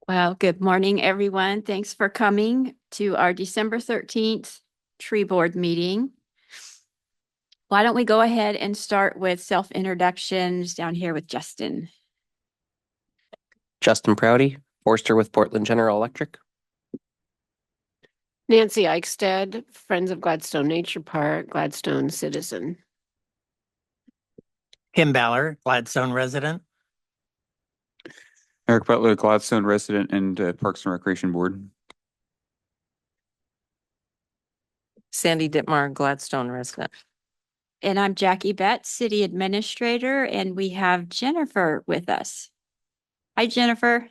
Well, good morning, everyone. Thanks for coming to our December 13th tree board meeting. Why don't we go ahead and start with self-introductions down here with Justin. Justin Prouty, Forester with Portland General Electric. Nancy Eichstead, Friends of Gladstone Nature Park, Gladstone citizen. Kim Ballard, Gladstone resident. Eric Butler, Gladstone resident and Parks and Recreation Board. Sandy Ditmar, Gladstone resident. And I'm Jackie Betts, City Administrator, and we have Jennifer with us. Hi, Jennifer.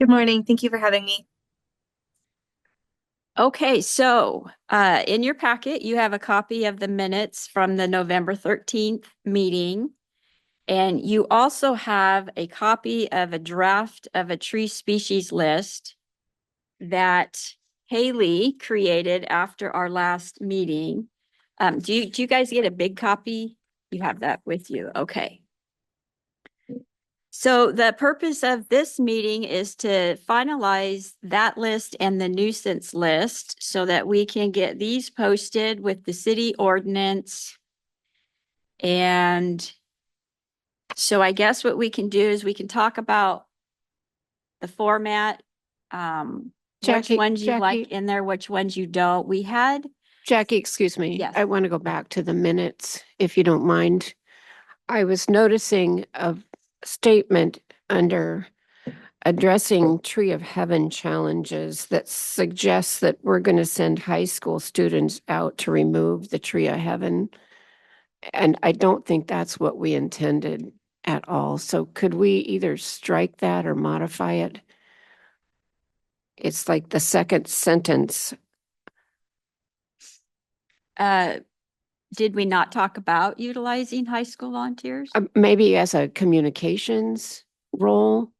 Good morning. Thank you for having me. Okay, so in your packet, you have a copy of the minutes from the November 13th meeting. And you also have a copy of a draft of a tree species list that Haley created after our last meeting. Do you guys get a big copy? You have that with you. Okay. So the purpose of this meeting is to finalize that list and the nuisance list so that we can get these posted with the city ordinance. And so I guess what we can do is we can talk about the format, which ones you like in there, which ones you don't. We had Jackie, excuse me. Yes. I want to go back to the minutes, if you don't mind. I was noticing a statement under addressing Tree of Heaven challenges that suggests that we're going to send high school students out to remove the Tree of Heaven. And I don't think that's what we intended at all. So could we either strike that or modify it? It's like the second sentence. Did we not talk about utilizing high school volunteers? Maybe as a communications role,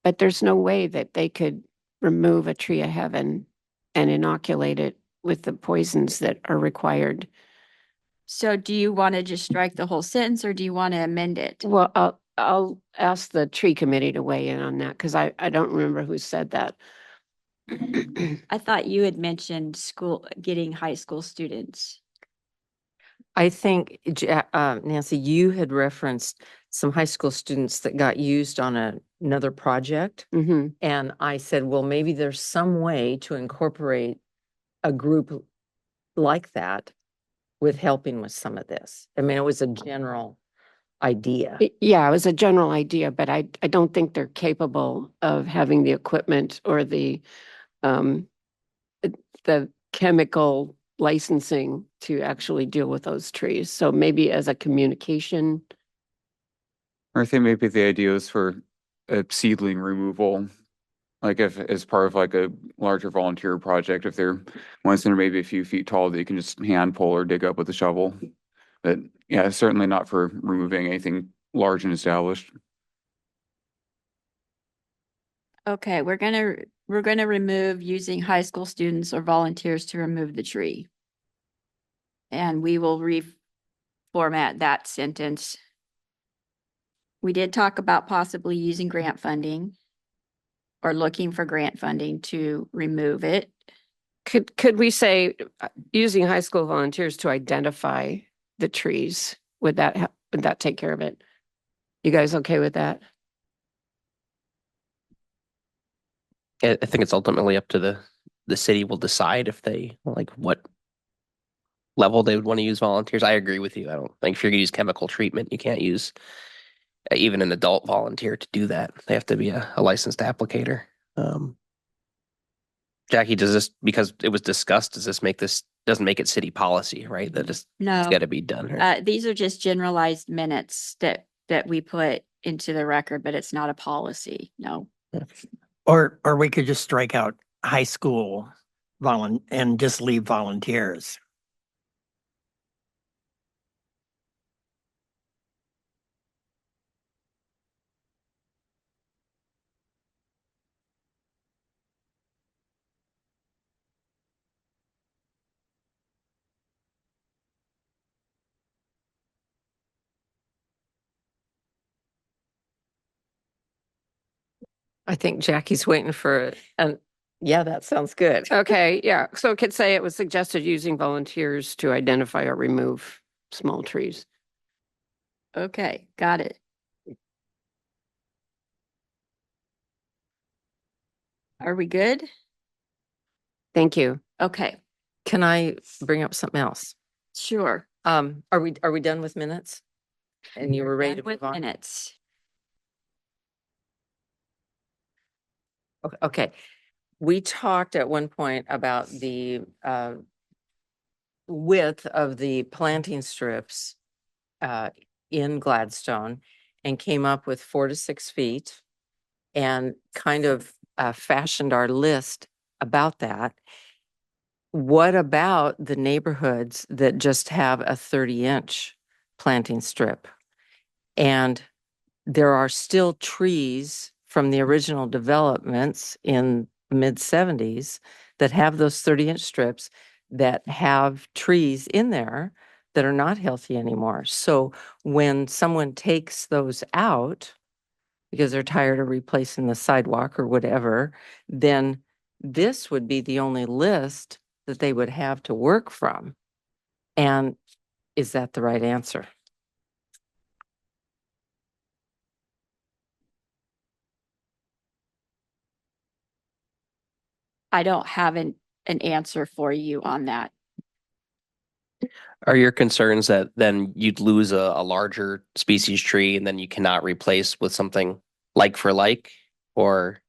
but there's no way that they could remove a Tree of Heaven and inoculate it with the poisons that are required. So do you want to just strike the whole sentence or do you want to amend it? Well, I'll ask the tree committee to weigh in on that because I don't remember who said that. I thought you had mentioned getting high school students. I think, Nancy, you had referenced some high school students that got used on another project. Mhm. And I said, well, maybe there's some way to incorporate a group like that with helping with some of this. I mean, it was a general idea. Yeah, it was a general idea, but I don't think they're capable of having the equipment or the chemical licensing to actually deal with those trees. So maybe as a communication. Or I think maybe the idea is for a seedling removal, like if as part of like a larger volunteer project, if they're ones that are maybe a few feet tall, that you can just hand pull or dig up with a shovel. But yeah, certainly not for removing anything large and established. Okay, we're gonna remove using high school students or volunteers to remove the tree. And we will reformat that sentence. We did talk about possibly using grant funding or looking for grant funding to remove it. Could we say using high school volunteers to identify the trees? Would that take care of it? You guys okay with that? I think it's ultimately up to the city will decide if they like what level they would want to use volunteers. I agree with you. I don't think if you're gonna use chemical treatment, you can't use even an adult volunteer to do that. They have to be a licensed applicator. Jackie, does this, because it was discussed, doesn't make it city policy, right? That it's No, got to be done. Right? these are just generalized minutes that we put into the record, but it's not a policy. No. Or we could just strike out high school and just leave volunteers. I think Jackie's waiting for, yeah, that sounds good. Okay, yeah. So it could say it was suggested using volunteers to identify or remove small trees. Okay, got it. Are we good? Thank you. Okay, Can I bring up something else? sure. Are we done with minutes? And you were ready Done to with move on? minutes. Okay. We talked at one point about the width of the planting strips in Gladstone and came up with 4 to 6 feet and kind of fashioned our list about that. What about the neighborhoods that just have a 30-inch planting strip? And there are still trees from the original developments in mid-70s that have those 30-inch strips that have trees in there that are not healthy anymore. So when someone takes those out because they're tired of replacing the sidewalk or whatever, then this would be the only list that they would have to work from. And is that the right answer? I don't have an answer for you on that. Are your concerns that then you'd lose a larger species tree and then you cannot replace with something like for like? Or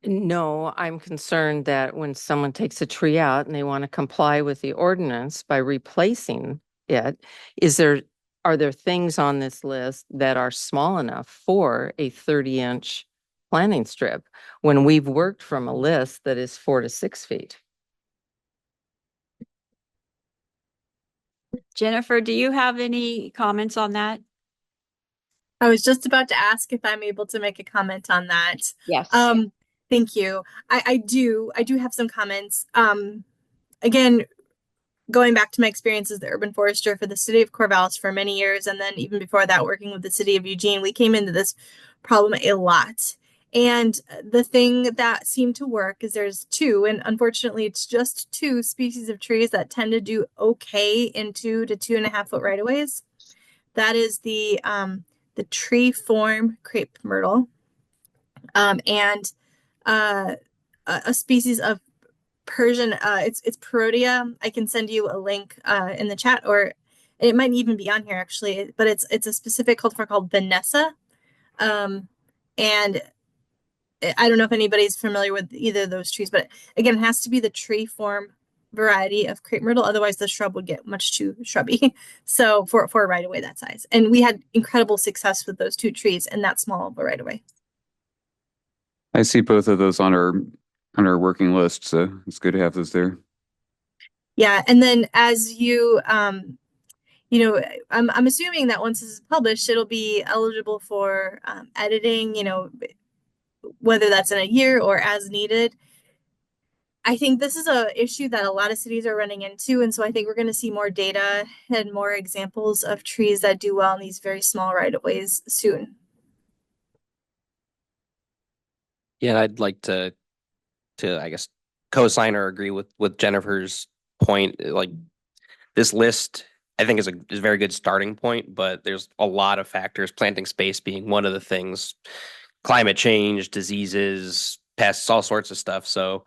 No, I'm concerned that when someone takes a tree out and they want to comply with the ordinance by replacing it, are there things on this list that are small enough for a 30-inch planting strip when we've worked from a list that is 4 to 6 feet? Jennifer, do you have any comments on that? I was just about to ask if I'm able to make a comment on that. Yes. Thank you. I do have some comments. Again, going back to my experience as the urban forester for the city of Corvallis for many years, and then even before that, working with the city of Eugene, we came into this problem a lot. And the thing that seemed to work is there's two, and unfortunately, it's just two species of trees that tend to do okay in 2 to 2.5 foot right of ways. That is the tree form crepe myrtle, and a species of Persian. It's Perodia. I can send you a link in the chat, or it might even be on here actually. But it's a specific cultivar called Vanessa, and I don't know if anybody's familiar with either of those trees. But again, it has to be the tree form variety of crepe myrtle. Otherwise, the shrub would get much too shrubby. So for a right of way that size, and we had incredible success with those two trees and that small of a right of way. I see both of those on our working list, so it's good to have those there. Yeah, and then as you I'm assuming that once this is published, it'll be eligible for editing, whether that's in a year or as needed. I think this is a issue that a lot of cities are running into, and so I think we're going to see more data and more examples of trees that do well in these very small right-of-ways soon. yeah, I'd like to I guess co-sign or agree with Jennifer's point. Like this list, I think is a very good starting point, but there's a lot of factors, planting space being one of the things, climate change, diseases, pests, all sorts of stuff. So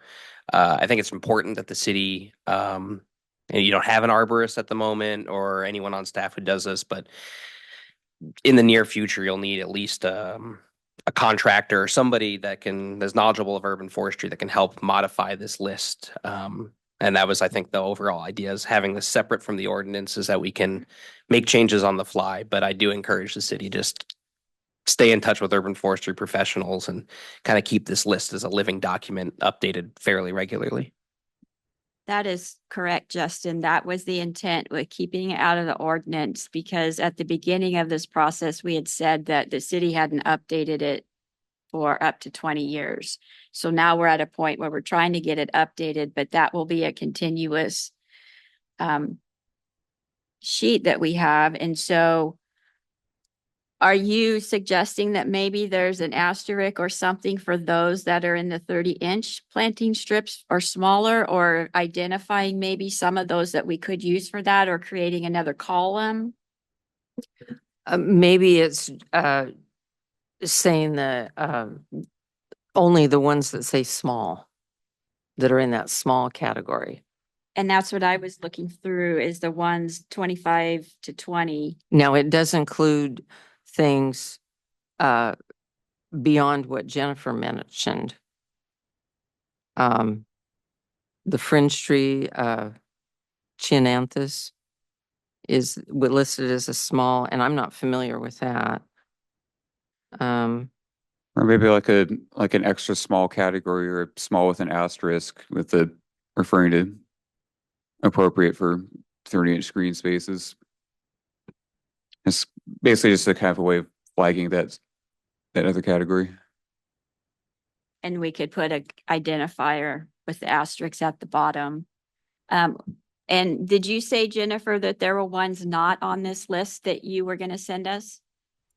I think it's important that the city, and you don't have an arborist at the moment or anyone on staff who does this, but in the near future, you'll need at least a contractor or somebody that's knowledgeable of urban forestry that can help modify this list. And that was, I think, the overall idea is having this separate from the ordinance is that we can make changes on the fly. But I do encourage the city just stay in touch with urban forestry professionals and kind of keep this list as a living document updated fairly regularly. That is correct, Justin. That was the intent with keeping it out of the ordinance, because at the beginning of this process, we had said that the city hadn't updated it for up to 20 years. So now we're at a point where we're trying to get it updated, but that will be a continuous sheet that we have. And so Are you suggesting that maybe there's an asterisk or something for those that are in the 30-inch planting strips or smaller, or identifying maybe some of those that we could use for that, or creating another column? Maybe it's saying that only the ones that say small, that are in that small category. And that's what I was looking through, is the ones 25 to 20. Now, it does include things beyond what Jennifer mentioned. The fringe tree, Chinanthus, is listed as a small, and I'm not familiar with that. Or maybe like an extra small category or small with an asterisk with the referring to appropriate for 30-inch screen spaces. It's basically just a kind of a way of flagging that other category. And we could put a identifier with the asterisks at the bottom. And did you say, Jennifer, that there were ones not on this list that you were going to send us?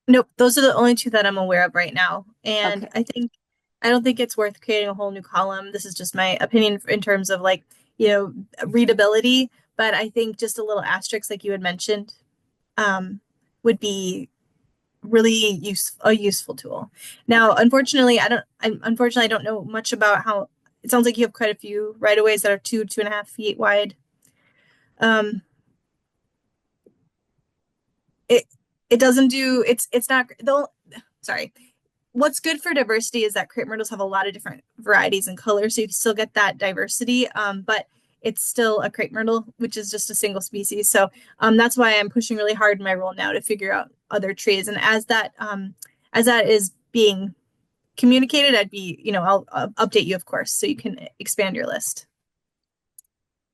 Nope, those are the only two that I'm aware of right now. And Okay. I don't think it's worth creating a whole new column. This is just my opinion in terms of like, readability. But I think just a little asterisk, like you had mentioned, would be really a useful tool. Now, unfortunately, I don't know much about how. It sounds like you have quite a few right of ways that are 2.5 feet wide. It doesn't do. It's not. Sorry. What's good for diversity is that crepe myrtles have a lot of different varieties and colors, so you can still get that diversity. But it's still a crepe myrtle, which is just a single species. So that's why I'm pushing really hard in my role now to figure out other trees. And as that is being communicated, I'll update you, of course, so you can expand your list.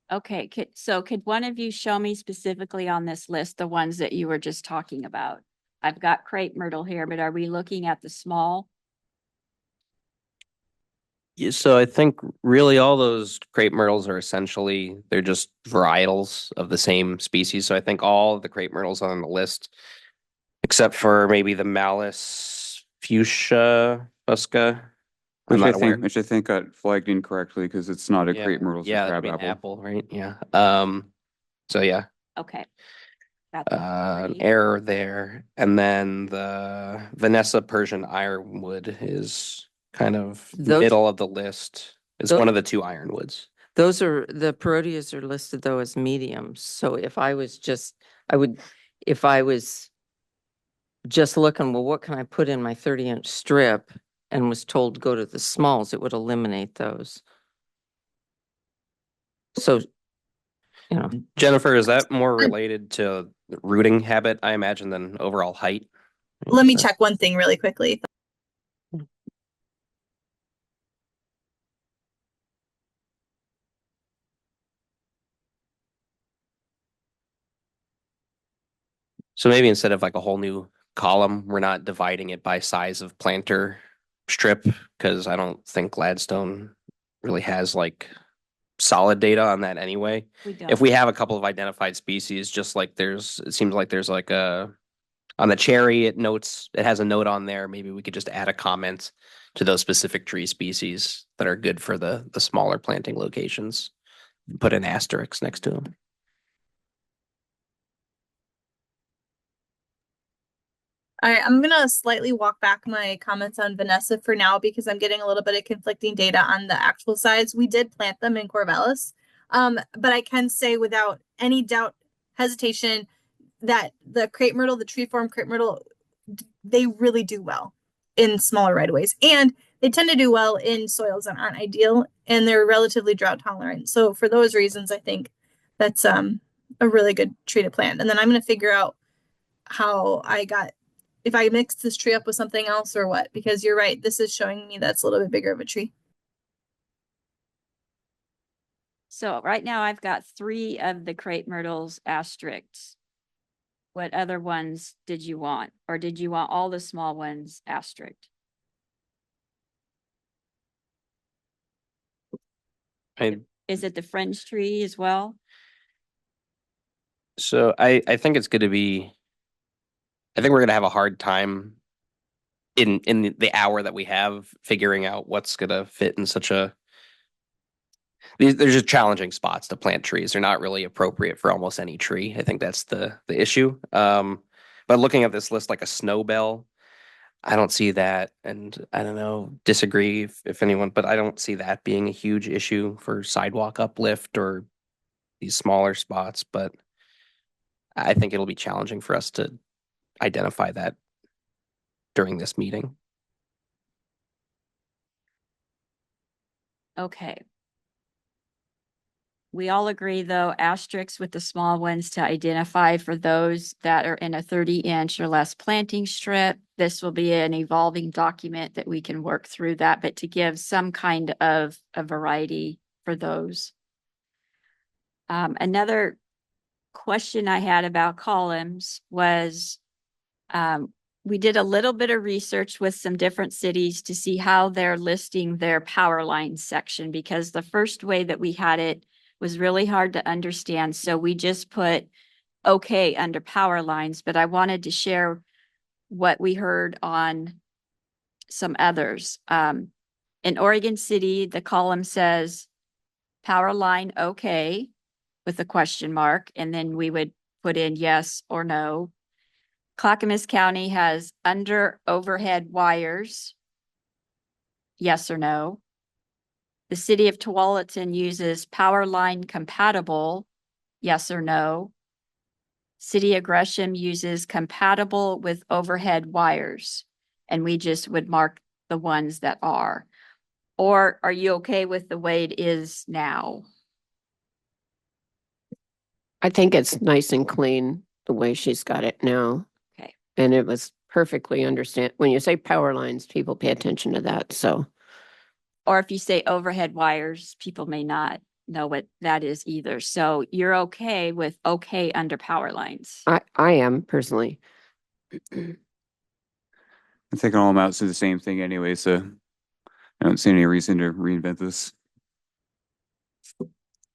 Okay, could one of you show me specifically on this list the ones that you were just talking about? I've got crepe myrtle here, but are we looking at the small? Yeah, so I think really all those crepe myrtles are essentially, they're just varietals of the same species. So I think all the crepe myrtles on the list, except for maybe the Malus fuchsia fusca. I'm not aware. Which I think got flagged incorrectly because it's not a Yeah, crepe myrtle, it's a yeah, that'd crab be an apple. apple, right? Yeah. So yeah, Okay. an Three. error there. And then the Vanessa Persian ironwood is kind of Those- middle of the list. It's Tho- one of the two ironwoods. Those are, the parodias are listed though as mediums. So if I was just looking, well, what can I put in my 30-inch strip, and was told to go to the smalls, it would eliminate those. So, Jennifer, is that more related to rooting habit, I imagine, than overall height? Let me check one thing really quickly. So maybe instead of like a whole new column, we're not dividing it by size of planter strip, because I don't think Gladstone really has like solid data on that anyway. We don't. If we have a couple of identified species, just like it seems like there's like on the cherry, it has a note on there. Maybe we could just add a comment to those specific tree species that are good for the smaller planting locations. Put an asterisk next to them. All right, I'm gonna slightly walk back my comments on Vanessa for now because I'm getting a little bit of conflicting data on the actual size. We did plant them in Corvallis, but I can say without any doubt, hesitation, that the crepe myrtle, the tree form crepe myrtle, they really do well in smaller right of ways, and they tend to do well in soils that aren't ideal, and they're relatively drought tolerant. So for those reasons, I think that's a really good tree to plant. And then I'm gonna figure out if I mix this tree up with something else or what, because you're right, this is showing me that's a little bit bigger of a tree. So right now I've got 3 of the crepe myrtles asterisks. What other ones did you want? Or did you want all the small ones asterisked? Is it the fringe tree as well? So I think it's going to be I think we're gonna have a hard time in the hour that we have figuring out what's gonna fit in such a they're just challenging spots to plant trees. They're not really appropriate for almost any tree. I think that's the issue. But looking at this list like a snow bell, I don't see that, and I don't know, disagree if anyone, but I don't see that being a huge issue for sidewalk uplift or these smaller spots. But I think it'll be challenging for us to identify that during this meeting. Okay. We all agree, though, asterisks with the small ones to identify for those that are in a 30-inch or less planting strip. This will be an evolving document that we can work through that, but to give some kind of a variety for those. Another question I had about columns was we did a little bit of research with some different cities to see how they're listing their power line section, because the first way that we had it was really hard to understand. So we just put okay under power lines, but I wanted to share what we heard on some others. In Oregon City, the column says power line okay with a question mark, and then we would put in yes or no. Clackamas County has under overhead wires, yes or no. The city of Tualatin uses power line compatible, yes or no. City of Gresham uses compatible with overhead wires, and we just would mark the ones that are. Or are you okay with the way it is now? I think it's nice and clean the way she's got it now. Okay. And it was perfectly understand. When you say power lines, people pay attention to that. So Or if you say overhead wires, people may not know what that is either. So you're okay with okay under power lines. I am personally. I think all amounts to the same thing anyway, so I don't see any reason to reinvent this.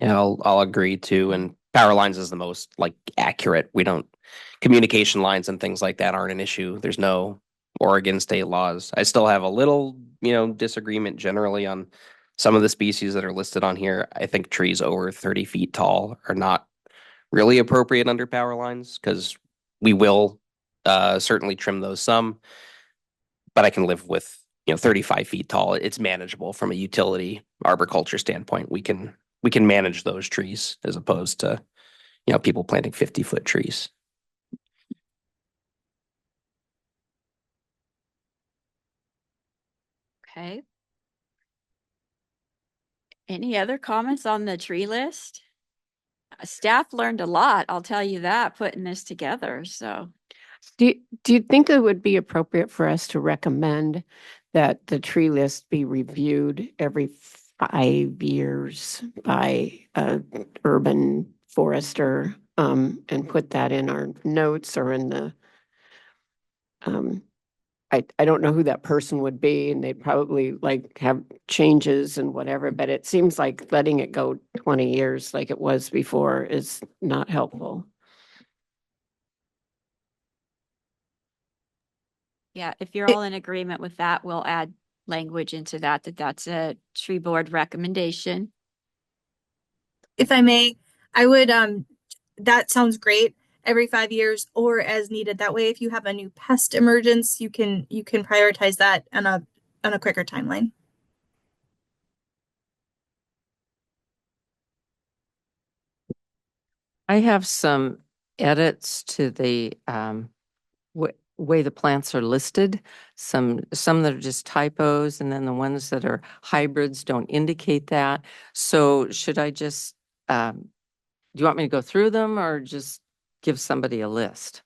Yeah, I'll agree too. And power lines is the most like accurate. We don't communication lines and things like that aren't an issue. There's no Oregon state laws. I still have a little, disagreement generally on some of the species that are listed on here. I think trees over 30 feet tall are not really appropriate under power lines because we will certainly trim those some, but I can live with 35 feet tall. It's manageable from a utility arboriculture standpoint. We can manage those trees as opposed to people planting 50-foot trees. Okay. Any other comments on the tree list? Staff learned a lot, I'll tell you that, putting this together. So Do you think it would be appropriate for us to recommend that the tree list be reviewed every 5 years by a urban forester, and put that in our notes or in the, I don't know who that person would be, and they'd probably like have changes and whatever, but it seems like letting it go 20 years like it was before is not helpful. yeah, if you're all in agreement with that, we'll add language into that's a tree board recommendation. If I may, I would that sounds great. Every 5 years or as needed. That way, if you have a new pest emergence, you can prioritize that on a quicker timeline. I have some edits to the way the plants are listed. Some that are just typos, and then the ones that are hybrids don't indicate that. So should I just, do you want me to go through them or just give somebody a list?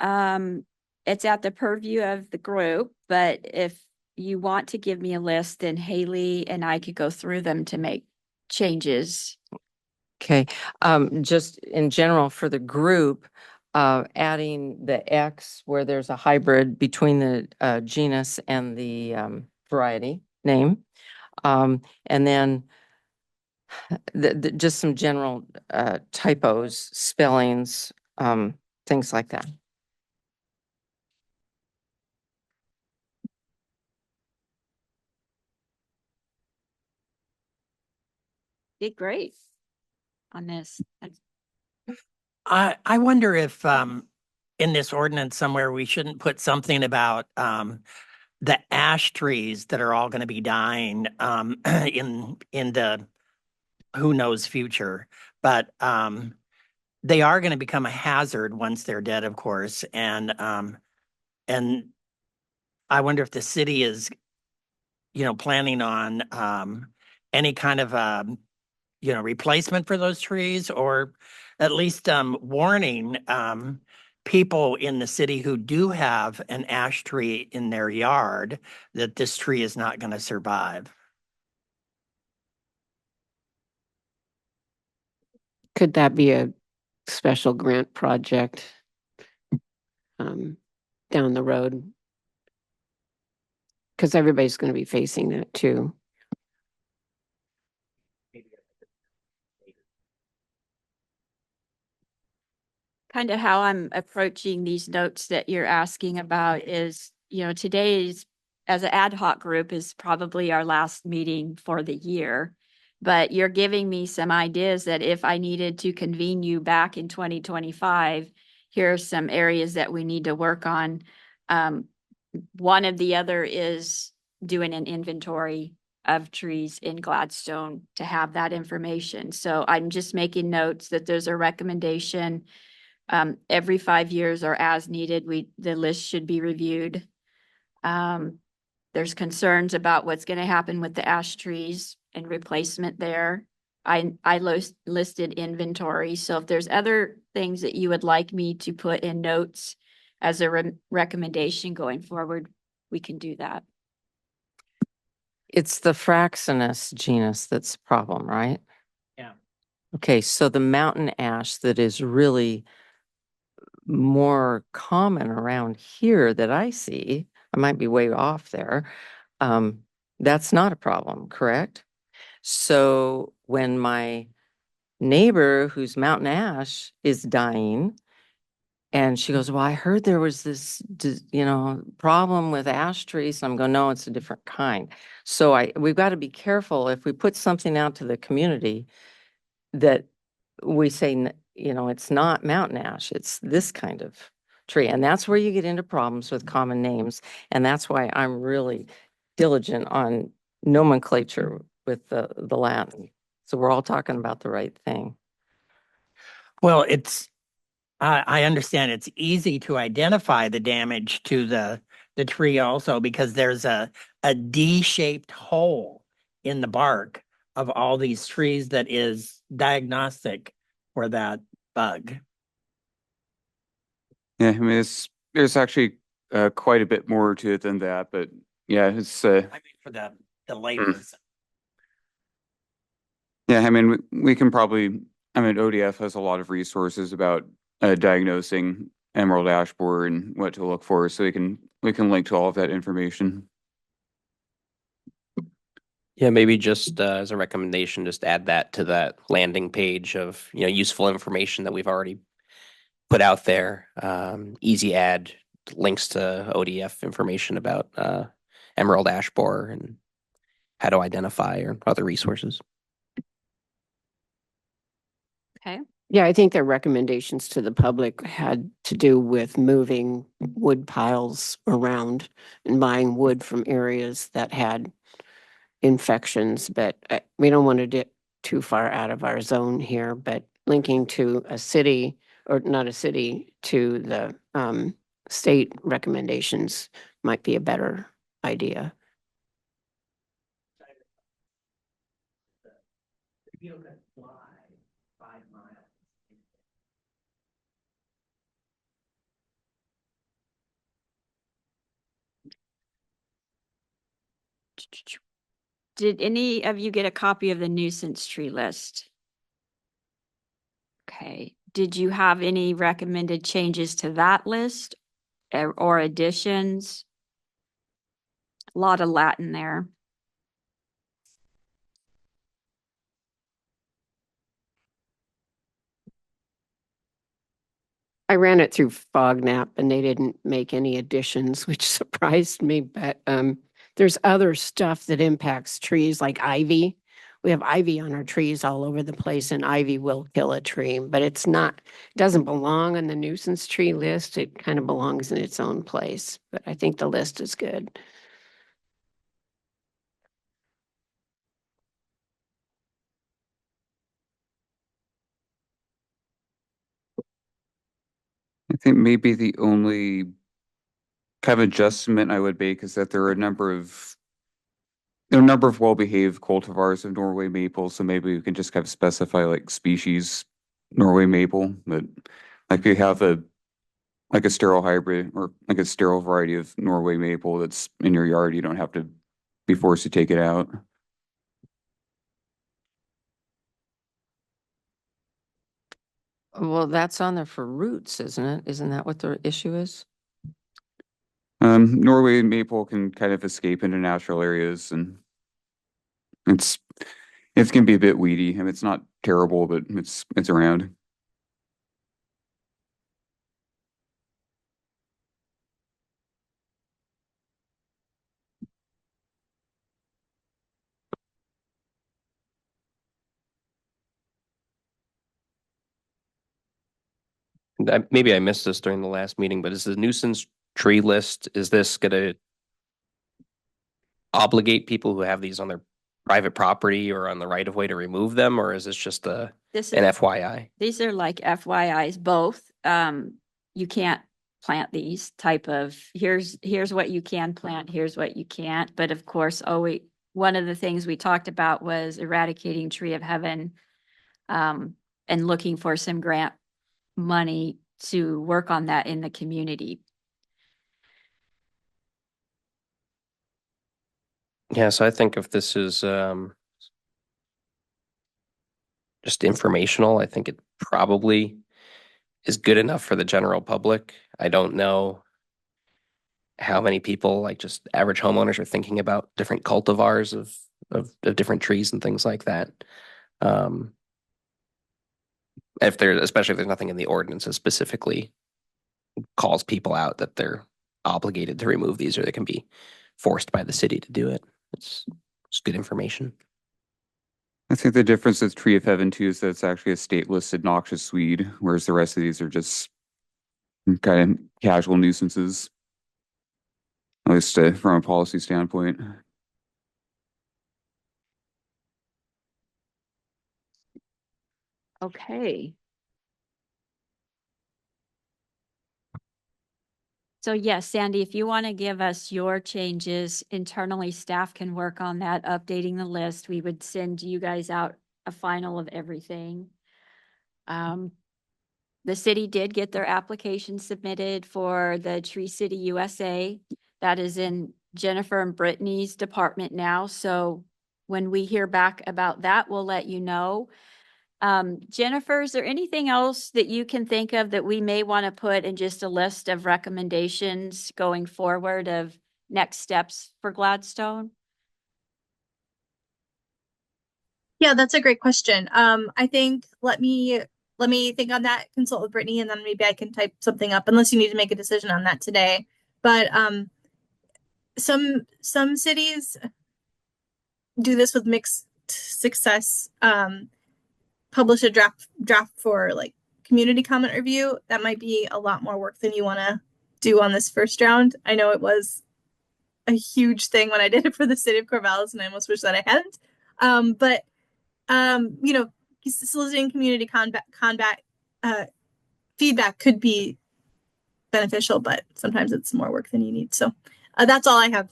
It's at the purview of the group, but if you want to give me a list, then Haley and I could go through them to make changes. Okay, just in general for the group, adding the X where there's a hybrid between the genus and the variety name. And then just some general typos, spellings, things like that. did great on this. I wonder if in this ordinance somewhere we shouldn't put something about the ash trees that are all going to be dying in the who knows future, but they are going to become a hazard once they're dead, of course, and I wonder if the city is planning on any kind of replacement for those trees, or at least warning people in the city who do have an ash tree in their yard that this tree is not going to survive. Could that be a special grant project down the road? Because everybody's going to be facing that too. Kind of how I'm approaching these notes that you're asking about is, today's, as an ad hoc group, is probably our last meeting for the year. But you're giving me some ideas that if I needed to convene you back in 2025, here are some areas that we need to work on. One of the other is doing an inventory of trees in Gladstone to have that information. So I'm just making notes that there's a recommendation every 5 years or as needed, the list should be reviewed. There's concerns about what's going to happen with the ash trees and replacement there. I listed inventory. So if there's other things that you would like me to put in notes as a recommendation going forward, we can do that. It's the Fraxinus genus that's the problem, right? Yeah. Okay, so the mountain ash that is really more common around here that I see, I might be way off there, that's not a problem, correct? So when my neighbor whose mountain ash is dying, and she goes, well, I heard there was this, problem with ash trees. And I'm going, no, it's a different kind. So we've got to be careful if we put something out to the community that we say, it's not mountain ash, it's this kind of tree. And that's where you get into problems with common names. And that's why I'm really diligent on nomenclature with the Latin. So we're all talking about the right thing. Well, I understand it's easy to identify the damage to the tree also because there's a D-shaped hole in the bark of all these trees that is diagnostic for that bug. Yeah, I mean, there's actually quite a bit more to it than that, but yeah, it's I mean, for the layperson. yeah, I mean, we can probably, I mean, ODF has a lot of resources about diagnosing emerald ash borer and what to look for, so we can link to all of that information. Yeah, maybe just as a recommendation, just add that to that landing page of, useful information that we've already put out there. Easy add links to ODF information about emerald ash borer and how to identify or other resources. Okay. Yeah, I think their recommendations to the public had to do with moving wood piles around and buying wood from areas that had infections, but we don't want to get too far out of our zone here, but linking to a city, or not a city, to the state recommendations might be a better idea. Did any of you get a copy of the nuisance tree list? Okay. Did you have any recommended changes to that list or additions? A lot of Latin there. I ran it through FogNap and they didn't make any additions, which surprised me, but there's other stuff that impacts trees like ivy, we have ivy on our trees all over the place, and ivy will kill a tree, but it's not, doesn't belong on the nuisance tree list. It kind of belongs in its own place, but I think the list is good. I think maybe the only kind of adjustment I would make is that there are a number of well-behaved cultivars of Norway maple, so maybe we can just kind of specify like species Norway maple, but like we have like a sterile hybrid or like a sterile variety of Norway maple that's in your yard, you don't have to be forced to take it out. Well, that's on there for roots, isn't it? Isn't that what the issue is? Norway maple can kind of escape into natural areas and it's it's gonna be a bit weedy. I mean, it's not terrible, but it's around. Maybe I missed this during the last meeting, but is the nuisance tree list, is this gonna obligate people who have these on their private property or on the right of way to remove them, or is this just This an is, FYI? these are like FYIs, both. You can't plant these type of, here's what you can plant, here's what you can't. But of course, one of the things we talked about was eradicating tree of heaven, and looking for some grant money to work on that in the community. Yeah, so I think if this is just informational, I think it probably is good enough for the general public. I don't know how many people, like just average homeowners, are thinking about different cultivars of different trees and things like that. Um, especially if there's nothing in the ordinance that specifically calls people out that they're obligated to remove these or they can be forced by the city to do it. It's good information. I think the difference with Tree of Heaven too is that it's actually a state listed noxious weed, whereas the rest of these are just kind of casual nuisances, at least from a policy standpoint. Okay. So yes, Sandy, if you want to give us your changes internally, staff can work on that, updating the list. We would send you guys out a final of everything. The city did get their application submitted for the Tree City USA. That is in Jennifer and Brittany's department now. So when we hear back about that, we'll let you know. Jennifer, is there anything else that you can think of that we may want to put in just a list of recommendations going forward of next steps for Gladstone? Yeah, that's a great question. I think let me think on that, consult with Brittany, and then maybe I can type something up unless you need to make a decision on that today. But some cities do this with mixed success. Publish a draft for like community comment review. That might be a lot more work than you want to do on this first round. I know it was a huge thing when I did it for the city of Corvallis, and I almost wish that I hadn't. But you know, soliciting community combat feedback could be beneficial, but sometimes it's more work than you need. So that's all I have.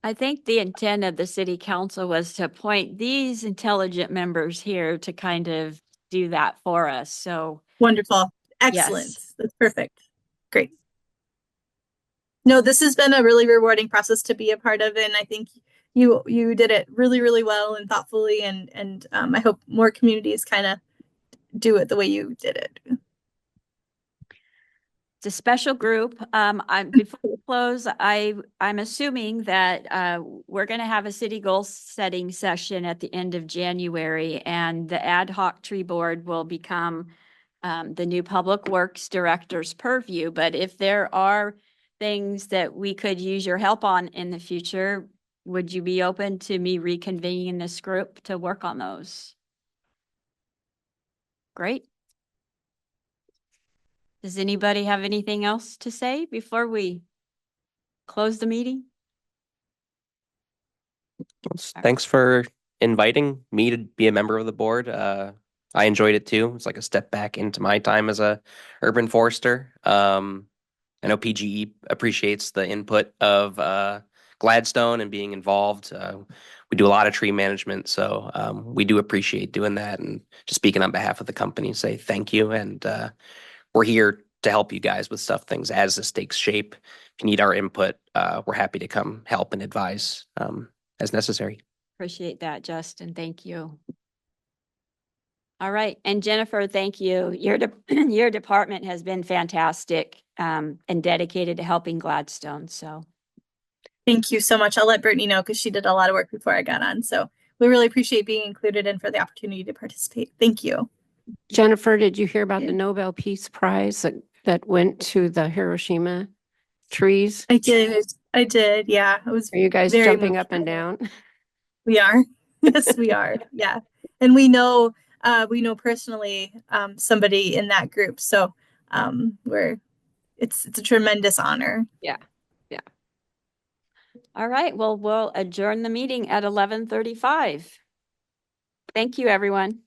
I think the intent of the city council was to appoint these intelligent members here to kind of do that for us. So Wonderful. Excellent. yes. That's perfect. Great. No, this has been a really rewarding process to be a part of, and I think you did it really, really well and thoughtfully, and I hope more communities kind of do it the way you did it. It's a special group. Before we close, I'm assuming that we're going to have a city goal setting session at the end of January, and the Ad Hoc Tree Board will become the new Public Works Director's purview. But if there are things that we could use your help on in the future, would you be open to me reconvening this group to work on those? Great. Does anybody have anything else to say before we close the meeting? Thanks for inviting me to be a member of the board. I enjoyed it too. It's like a step back into my time as a urban forester. I know PGE appreciates the input of Gladstone and being involved. We do a lot of tree management, so we do appreciate doing that. And just speaking on behalf of the company, say thank you. And we're here to help you guys with things as the stakes shape. If you need our input, we're happy to come help and advise as necessary. Appreciate that, Justin. Thank you. All right. And Jennifer, thank you. Your department has been fantastic and dedicated to helping Gladstone. So Thank you so much. I'll let Brittany know because she did a lot of work before I got on. So we really appreciate being included and for the opportunity to participate. Thank you. Jennifer, did you hear about the Nobel Peace Prize that went to the Hiroshima trees? I did. I did. Yeah. It was Are you guys very jumping up and down? We are. Yes, we are. Yeah. And we know personally somebody in that group. So it's a tremendous honor. Yeah. all right. Well, we'll adjourn the meeting at 11:35. Thank you, everyone.